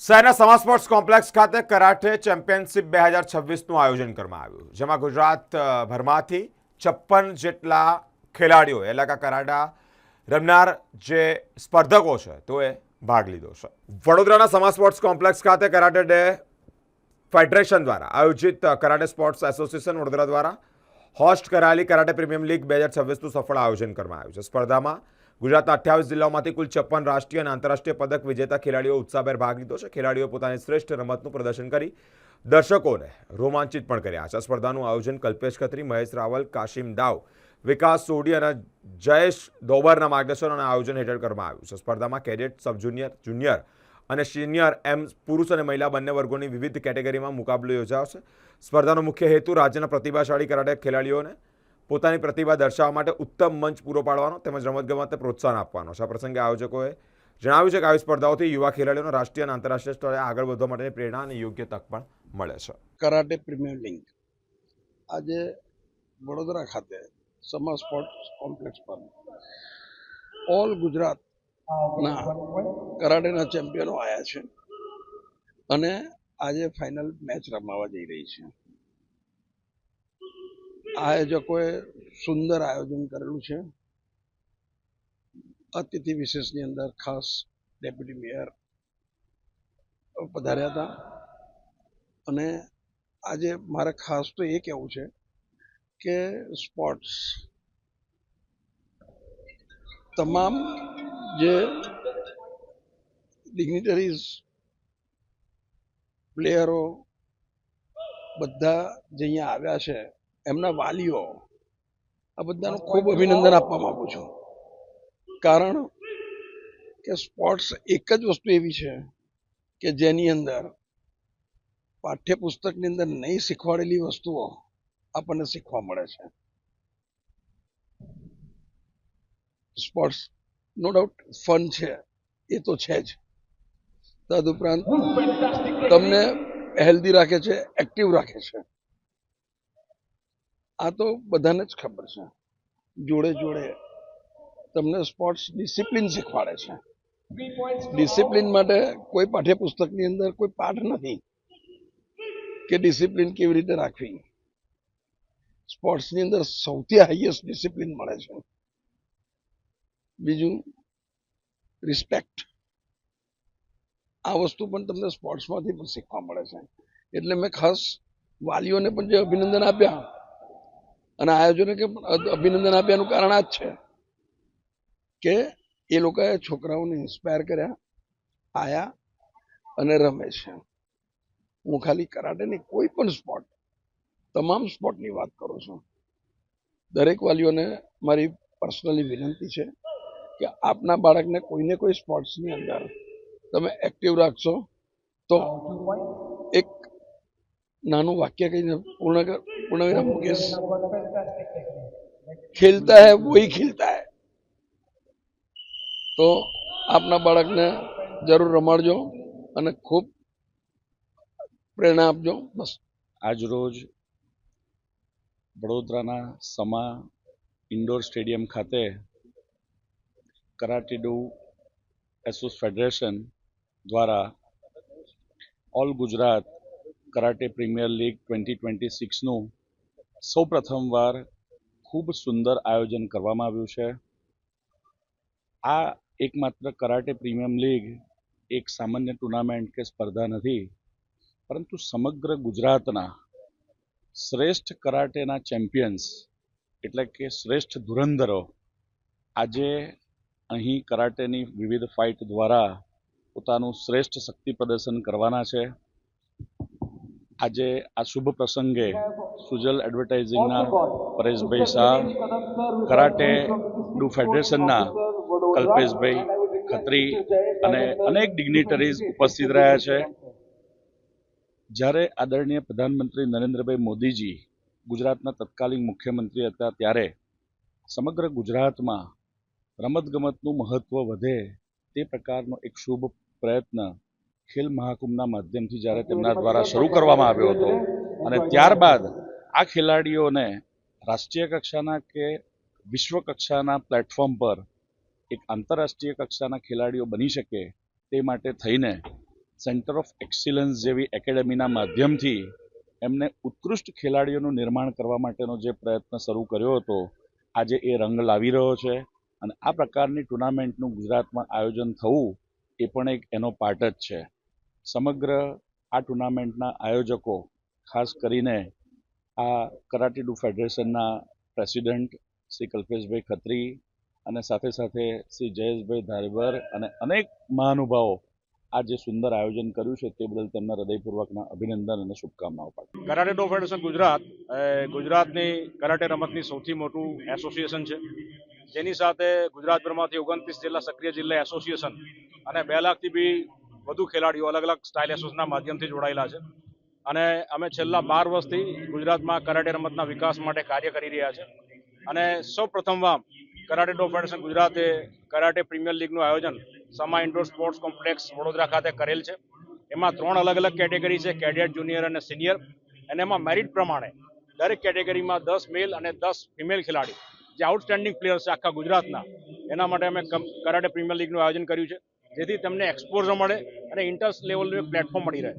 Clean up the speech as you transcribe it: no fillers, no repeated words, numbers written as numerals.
શહેરના સમા sports complex ખાતે karate championship 2026નું આયોજન કરવામાં આવ્યું, જેમાં ગુજરાતભરમાંથી 56 જેટલા ખેલાડીઓ એટલે કે કરાટા રમનાર જે સ્પર્ધકો છે તેઓએ ભાગ લીધો છે. વડોદરાના સમા સ્પોર્ટ્સ કોમ્પ્લેક્સ ખાતે કરાટે ડે ફેડરેશન દ્વારા આયોજિત કરાટે સ્પોર્ટ્સ એસોસિએશન વડોદરા દ્વારા હોસ્ટ કરાયેલી કરાટે પ્રીમિયમ લીગ 2026નું સફળ આયોજન કરવામાં આવ્યું છે. સ્પર્ધામાં ગુજરાતના 28 જિલ્લાઓમાંથી કુલ 56 રાષ્ટ્રીય અને આંતરરાષ્ટ્રીય પદક વિજેતા ખેલાડીઓ ઉત્સાહભેર ભાગ લીધો છે. ખેલાડીઓએ પોતાની શ્રેષ્ઠ રમતનું પ્રદર્શન કરી દર્શકોને રોમાંચિત પણ કર્યા છે. સ્પર્ધાનું આયોજન કલ્પેશ ખત્રી, મહેશ રાવલ, કાશિમ દાવ, વિકાસ સોઢી અને જયેશ દોબરના માર્ગદર્શન અને આયોજન હેઠળ કરવામાં આવ્યું છે. સ્પર્ધામાં કેડેટ, સબ જુનિયર, જુનિયર અને સિનિયર એમ પુરુષ અને મહિલા બંને વર્ગોની વિવિધ કેટેગરીમાં મુકાબલો યોજાયો છે. સ્પર્ધાનો મુખ્ય હેતુ રાજ્યના પ્રતિભાશાળી કરાટે ખેલાડીઓને પોતાની પ્રતિભા દર્શાવવા માટે ઉત્તમ મંચ પૂરો પાડવાનો તેમજ રમતગમતને પ્રોત્સાહન આપવાનો છે. આ પ્રસંગે આયોજકોએ જણાવ્યું છે કે આવી સ્પર્ધાઓથી યુવા ખેલાડીઓને રાષ્ટ્રીય અને આંતરરાષ્ટ્રીય સ્તરે આગળ વધવા માટેની પ્રેરણા અને યોગ્ય તક પણ મળે છે. કરાટે પ્રીમિયર લીગ આજે વડોદરા ખાતે સમા સ્પોર્ટ્સ કોમ્પ્લેક્સ પર ઓલ ગુજરાતના કરાટેના ચેમ્પિયનો આવ્યા છે અને આજે ફાઇનલ મેચ રમાવા જઈ રહી છે. આયોજકોએ સુંદર આયોજન કરેલું છે. અતિથિ વિશેષની અંદર ખાસ ડેપ્યુટી મેયર પધાર્યા હતા અને આજે મારે ખાસ તો એ કહેવું છે કે સ્પોર્ટ્સ તમામ જે ડિગ્નિટરીઝ પ્લેયરો બધા જે અહીંયા આવ્યા છે એમના વાલીઓ આ બધાનું ખૂબ અભિનંદન આપવા માંગુ છું. કારણ કે સ્પોર્ટ્સ એક જ વસ્તુ એવી છે કે જેની અંદર પાઠ્યપુસ્તકની અંદર નહીં શીખવાડેલી વસ્તુઓ આપણને શીખવા મળે છે. સ્પોર્ટ્સ નો ડાઉટ ફન છે, એ તો છે જ. તદુપરાંત તમને હેલ્ધી રાખે છે, એક્ટિવ રાખે છે. આ તો બધાને જ ખબર છે. જોડે જોડે તમને સ્પોર્ટ્સ ડિસિપ્લિન શીખવાડે છે. ડિસિપ્લિન માટે કોઈ પાઠ્યપુસ્તકની અંદર કોઈ પાઠ નથી કે ડિસિપ્લિન કેવી રીતે રાખવી. સ્પોર્ટ્સની અંદર સૌથી હાઈએસ્ટ ડિસિપ્લિન મળે છે. બીજું રિસ્પેક્ટ, આ વસ્તુ પણ તમને સ્પોર્ટ્સમાંથી પણ શીખવા મળે છે. એટલે મેં ખાસ વાલીઓને પણ જે અભિનંદન આપ્યા અને આયોજને કે અભિનંદન આપ્યાનું કારણ આ જ છે કે એ લોકોએ છોકરાઓને ઇન્સ્પાયર કર્યા, આયા અને રમે છે. હું ખાલી કરાટેની કોઈ પણ સ્પોર્ટ, તમામ સ્પોર્ટની વાત કરું છું. દરેક વાલીઓને મારી પર્સનલી વિનંતી છે કે આપના બાળકને કોઈને કોઈ સ્પોર્ટ્સની અંદર તમે એક્ટિવ રાખશો તો એક નાનું વાક્ય કહીને પૂર્ણ મૂકીશ. ખેલતા હૈ વહી ખિલતા હૈ. તો આપના બાળકને જરૂર રમાડજો અને ખૂબ પ્રેરણા આપજો. બસ. આજરોજ વડોદરાના સમા ઇન્ડોર સ્ટેડિયમ ખાતે કરાટે ડુ એસોસ ફેડરેશન દ્વારા all Gujarat karate premier league 2026નું સૌ પ્રથમવાર ખૂબ સુંદર આયોજન કરવામાં આવ્યું છે. આ એકમાત્ર કરાટે પ્રીમિયમ લીગ એક સામાન્ય ટુર્નામેન્ટ કે સ્પર્ધા નથી, પરંતુ સમગ્ર ગુજરાતના શ્રેષ્ઠ કરાટેના ચેમ્પિયન્સ એટલે કે શ્રેષ્ઠ ધુરંધરો આજે અહીં કરાટેની વિવિધ ફાઇટ દ્વારા પોતાનું શ્રેષ્ઠ શક્તિ પ્રદર્શન કરવાના છે. આજે આ શુભ પ્રસંગે સુજલ એડવર્ટાઇઝિંગના પરેશભાઈ શાહ, કરાટે ડુ ફેડરેશનના કલ્પેશભાઈ ખત્રી અને અનેક ડિગ્નિટરીઝ ઉપસ્થિત રહ્યા છે. જ્યારે આદરણીય પ્રધાનમંત્રી નરેન્દ્રભાઈ મોદીજી ગુજરાતના તત્કાલીન મુખ્યમંત્રી હતા ત્યારે સમગ્ર ગુજરાતમાં રમતગમતનું મહત્વ વધે તે પ્રકારનો એક શુભ પ્રયત્ન ખેલ મહાકુંભના માધ્યમથી જ્યારે તેમના દ્વારા શરૂ કરવામાં આવ્યો હતો અને ત્યારબાદ આ ખેલાડીઓને રાષ્ટ્રીય કક્ષાના કે વિશ્વ કક્ષાના પ્લેટફોર્મ પર એક આંતરરાષ્ટ્રીય કક્ષાના ખેલાડીઓ બની શકે તે માટે થઈને સેન્ટર ઓફ એક્સિલન્સ જેવી એકેડેમીના માધ્યમથી એમને ઉત્કૃષ્ટ ખેલાડીઓનું નિર્માણ કરવા માટેનો જે પ્રયત્ન શરૂ કર્યો હતો આજે એ રંગ લાવી રહ્યો છે અને આ પ્રકારની ટુર્નામેન્ટનું ગુજરાતમાં આયોજન થવું એ પણ એક એનો પાર્ટ જ છે. સમગ્ર આ ટુર્નામેન્ટના આયોજકો ખાસ કરીને આ કરાટે ડુ ફેડરેશનના પ્રેસિડેન્ટ શ્રી કલ્પેશભાઈ ખત્રી અને સાથે સાથે શ્રી જયેશભાઈ ધારબર અને અનેક મહાનુભાવો આ જે સુંદર આયોજન કર્યું છે તે બદલ તેમના હૃદયપૂર્વકના અભિનંદન અને શુભકામનાઓ પાઠવું. કરાટે ડો ફેડરેશન ગુજરાત ગુજરાતની કરાટે રમતની સૌથી મોટું એસોસિએશન છે, જેની સાથે ગુજરાતભરમાંથી 29 જેટલા સક્રિય જિલ્લા એસોસિએશન અને 2 લાખથી બી વધુ ખેલાડીઓ અલગ અલગ સ્ટાઇલ એસોસિએશનના માધ્યમથી જોડાયેલા છે. અને અમે છેલ્લા 12 વર્ષથી ગુજરાતમાં કરાટે રમતના વિકાસ માટે કાર્ય કરી રહ્યા છે. અને સૌ પ્રથમવાર કરાટે ડો ફેડરેશન ગુજરાતે કરાટે પ્રીમિયર લીગનું આયોજન સમા ઇન્ડોર સ્પોર્ટ્સ કોમ્પ્લેક્સ વડોદરા ખાતે કરેલ છે. એમાં 3 અલગ અલગ કેટેગરી છે, કેડેટ, જુનિયર અને સિનિયર. અને એમાં મેરિટ પ્રમાણે દરેક કેટેગરીમાં 10 મેલ અને 10 ફિમેલ ખેલાડી જે આઉટસ્ટેન્ડિંગ પ્લેયર્સ છે આખા ગુજરાતના, એના માટે અમે કરાટે પ્રીમિયર લીગનું આયોજન કર્યું છે, જેથી તેમને એક્સપોઝર મળે અને ઇન્ટર લેવલનું એક પ્લેટફોર્મ મળી રહે.